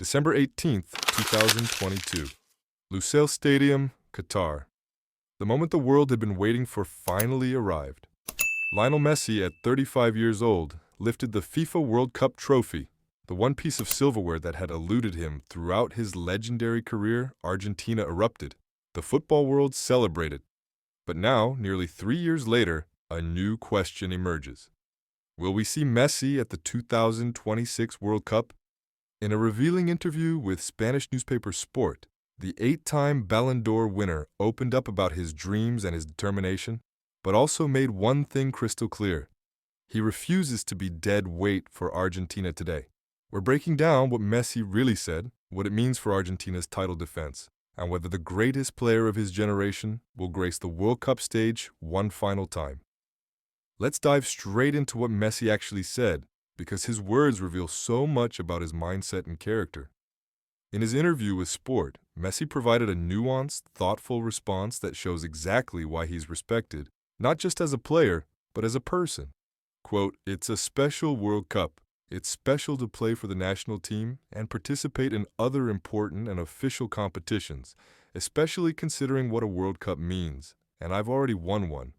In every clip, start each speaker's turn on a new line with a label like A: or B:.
A: December 18th, 2022. Lusail Stadium, Qatar. The moment the world had been waiting for finally arrived. Lionel Messi, at 35 years old, lifted the FIFA World Cup trophy, the one piece of silverware that had eluded him throughout his legendary career. Argentina erupted. The football world celebrated. But now, nearly 3 years later, a new question emerges. Will we see Messi at the 2026 World Cup? In a revealing interview with Spanish newspaper Sport, the 8-time Ballon d'Or winner opened up about his dreams and his determination, but also made one thing crystal clear. He refuses to be dead weight for Argentina today. We're breaking down what Messi really said, what it means for Argentina's title defense, and whether the greatest player of his generation will grace the World Cup stage one final time. Let's dive straight into what Messi actually said, because his words reveal so much about his mindset and character. In his interview with Sport, Messi provided a nuanced, thoughtful response that shows exactly why he's respected, not just as a player, but as a person. Quote, "It's a special World Cup. It's special to play for the national team and participate in other important and official competitions, especially considering what a World Cup means, and I've already won one.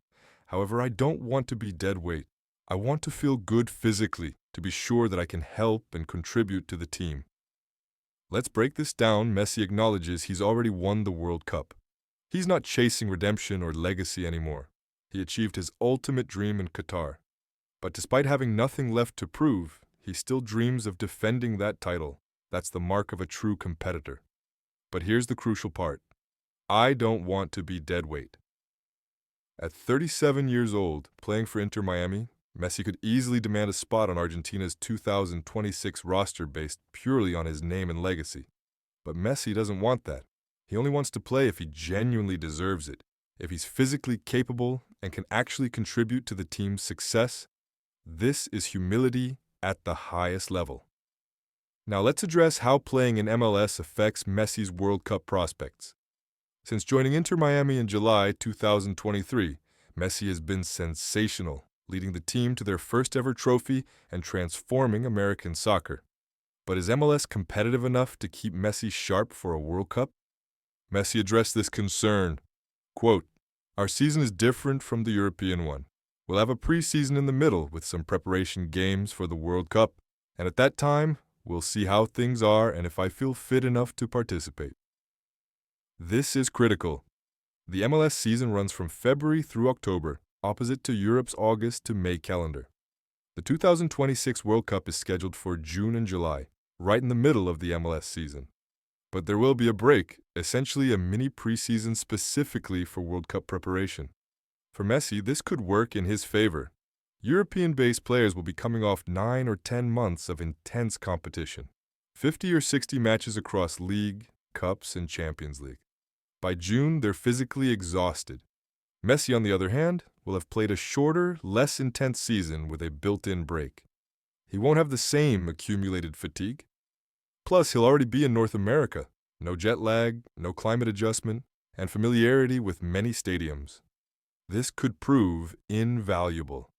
A: However, I don't want to be dead weight. I want to feel good physically, to be sure that I can help and contribute to the team." Let's break this down. Messi acknowledges he's already won the World Cup. He's not chasing redemption or legacy anymore. He achieved his ultimate dream in Qatar. But despite having nothing left to prove, he still dreams of defending that title. That's the mark of a true competitor. But here's the crucial part. I don't want to be dead weight. At 37 years old, playing for Inter Miami, Messi could easily demand a spot on Argentina's 2026 roster based purely on his name and legacy. But Messi doesn't want that. He only wants to play if he genuinely deserves it, if he's physically capable and can actually contribute to the team's success. This is humility at the highest level. Now let's address how playing in MLS affects Messi's World Cup prospects. Since joining Inter Miami in July 2023, Messi has been sensational, leading the team to their first-ever trophy and transforming American soccer. But is MLS competitive enough to keep Messi sharp for a World Cup? Messi addressed this concern. Quote, "Our season is different from the European one. We'll have a preseason in the middle with some preparation games for the World Cup, and at that time, we'll see how things are and if I feel fit enough to participate." This is critical. The MLS season runs from February through October, opposite to Europe's August to May calendar. The 2026 World Cup is scheduled for June and July, right in the middle of the MLS season. But there will be a break, essentially a mini preseason specifically for World Cup preparation. For Messi, this could work in his favor. European-based players will be coming off 9 or 10 months of intense competition, 50 or 60 matches across League, Cups, and Champions League. By June, they're physically exhausted. Messi, on the other hand, will have played a shorter, less intense season with a built-in break. He won't have the same accumulated fatigue. Plus, he'll already be in North America. No jet lag, no climate adjustment, and familiarity with many stadiums. This could prove invaluable.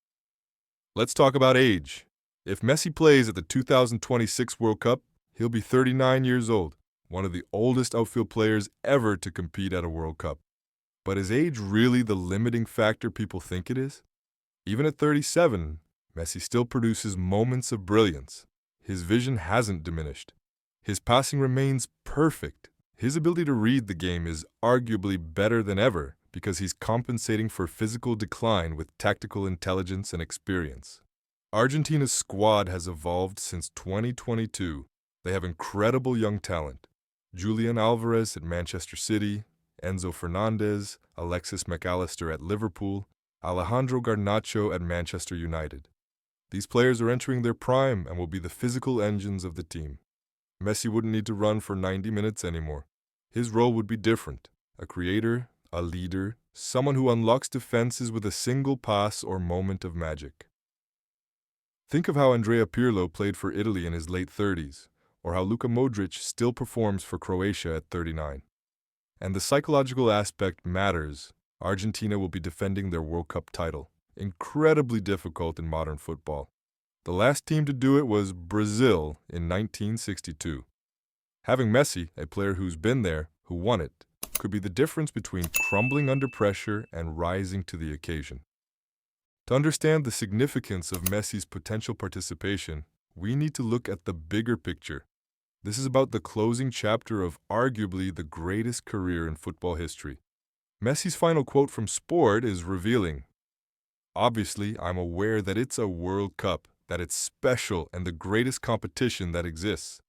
A: Let's talk about age. If Messi plays at the 2026 World Cup, he'll be 39 years old, one of the oldest outfield players ever to compete at a World Cup. But is age really the limiting factor people think it is? Even at 37, Messi still produces moments of brilliance. His vision hasn't diminished. His passing remains perfect. His ability to read the game is arguably better than ever because he's compensating for physical decline with tactical intelligence and experience. Argentina's squad has evolved since 2022. They have incredible young talent. Julian Alvarez at Manchester City, Enzo Fernandez, Alexis McAllister at Liverpool, Alejandro Garnacho at Manchester United. These players are entering their prime and will be the physical engines of the team. Messi wouldn't need to run for 90 minutes anymore. His role would be different: a creator, a leader, someone who unlocks defenses with a single pass or moment of magic. Think of how Andrea Pirlo played for Italy in his late 30s, or how Luka Modric still performs for Croatia at 39. And the psychological aspect matters. Argentina will be defending their World Cup title. Incredibly difficult in modern football. The last team to do it was Brazil in 1962. Having Messi, a player who's been there, who won it, could be the difference between crumbling under pressure and rising to the occasion. To understand the significance of Messi's potential participation, we need to look at the bigger picture. This is about the closing chapter of arguably the greatest career in football history. Messi's final quote from Sport is revealing. Obviously, I'm aware that it's a World Cup, that it's special and the greatest competition that exists.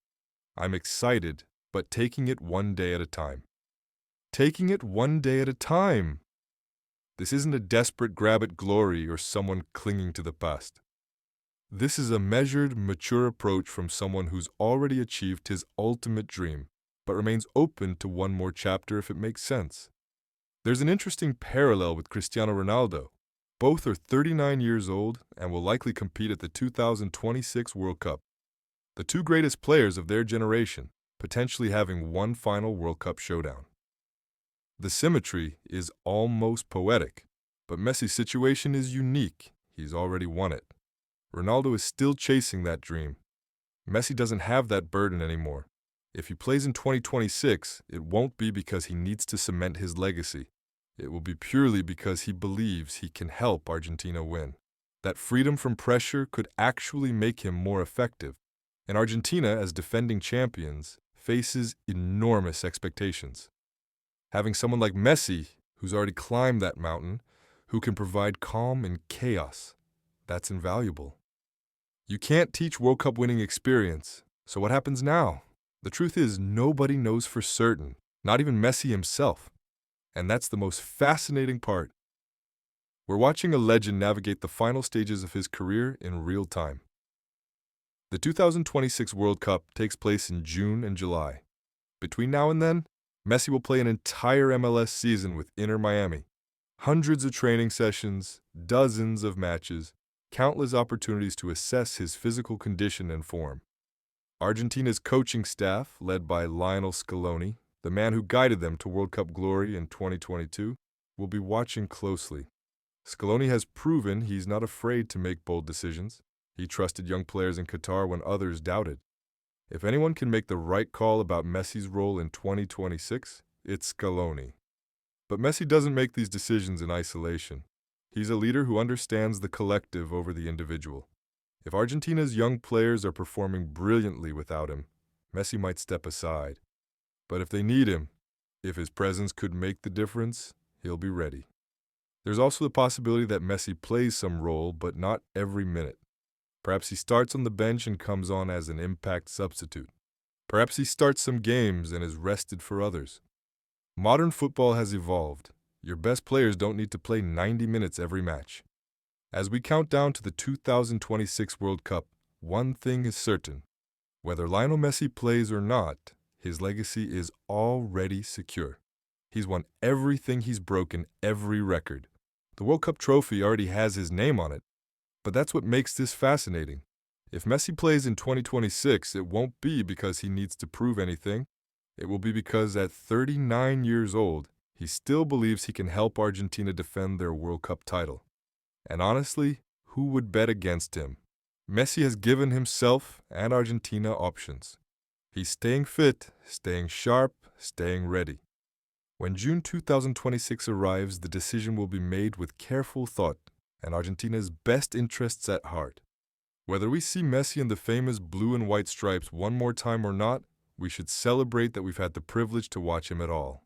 A: I'm excited, but taking it one day at a time. Taking it one day at a time. This isn't a desperate grab at glory or someone clinging to the past. This is a measured, mature approach from someone who's already achieved his ultimate dream, but remains open to one more chapter if it makes sense. There's an interesting parallel with Cristiano Ronaldo. Both are 39 years old and will likely compete at the 2026 World Cup. The two greatest players of their generation, potentially having one final World Cup showdown. The symmetry is almost poetic, but Messi's situation is unique. He's already won it. Ronaldo is still chasing that dream. Messi doesn't have that burden anymore. If he plays in 2026, it won't be because he needs to cement his legacy. It will be purely because he believes he can help Argentina win. That freedom from pressure could actually make him more effective. And Argentina, as defending champions, faces enormous expectations. Having someone like Messi, who's already climbed that mountain, who can provide calm in chaos, that's invaluable. You can't teach World Cup winning experience, so what happens now? The truth is, nobody knows for certain, not even Messi himself. And that's the most fascinating part. We're watching a legend navigate the final stages of his career in real time. The 2026 World Cup takes place in June and July. Between now and then, Messi will play an entire MLS season with Inter Miami. Hundreds of training sessions, dozens of matches, countless opportunities to assess his physical condition and form. Argentina's coaching staff, led by Lionel Scaloni, the man who guided them to World Cup glory in 2022, will be watching closely. Scaloni has proven he's not afraid to make bold decisions. He trusted young players in Qatar when others doubted. If anyone can make the right call about Messi's role in 2026, it's Scaloni. But Messi doesn't make these decisions in isolation. He's a leader who understands the collective over the individual. If Argentina's young players are performing brilliantly without him, Messi might step aside. But if they need him, if his presence could make the difference, he'll be ready. There's also the possibility that Messi plays some role, but not every minute. Perhaps he starts on the bench and comes on as an impact substitute. Perhaps he starts some games and is rested for others. Modern football has evolved. Your best players don't need to play 90 minutes every match. As we count down to the 2026 World Cup, one thing is certain. Whether Lionel Messi plays or not, his legacy is already secure. He's won everything, he's broken every record. The World Cup trophy already has his name on it. But that's what makes this fascinating. If Messi plays in 2026, it won't be because he needs to prove anything. It will be because at 39 years old, he still believes he can help Argentina defend their World Cup title. And honestly, who would bet against him? Messi has given himself and Argentina options. He's staying fit, staying sharp, staying ready. When June 2026 arrives, the decision will be made with careful thought and Argentina's best interests at heart. Whether we see Messi in the famous blue and white stripes one more time or not, we should celebrate that we've had the privilege to watch him at all.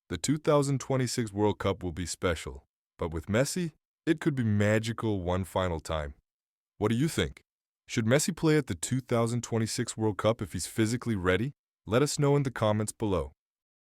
A: The 2026 World Cup will be special, but with Messi, it could be magical one final time. What do you think? Should Messi play at the 2026 World Cup if he's physically ready? Let us know in the comments below.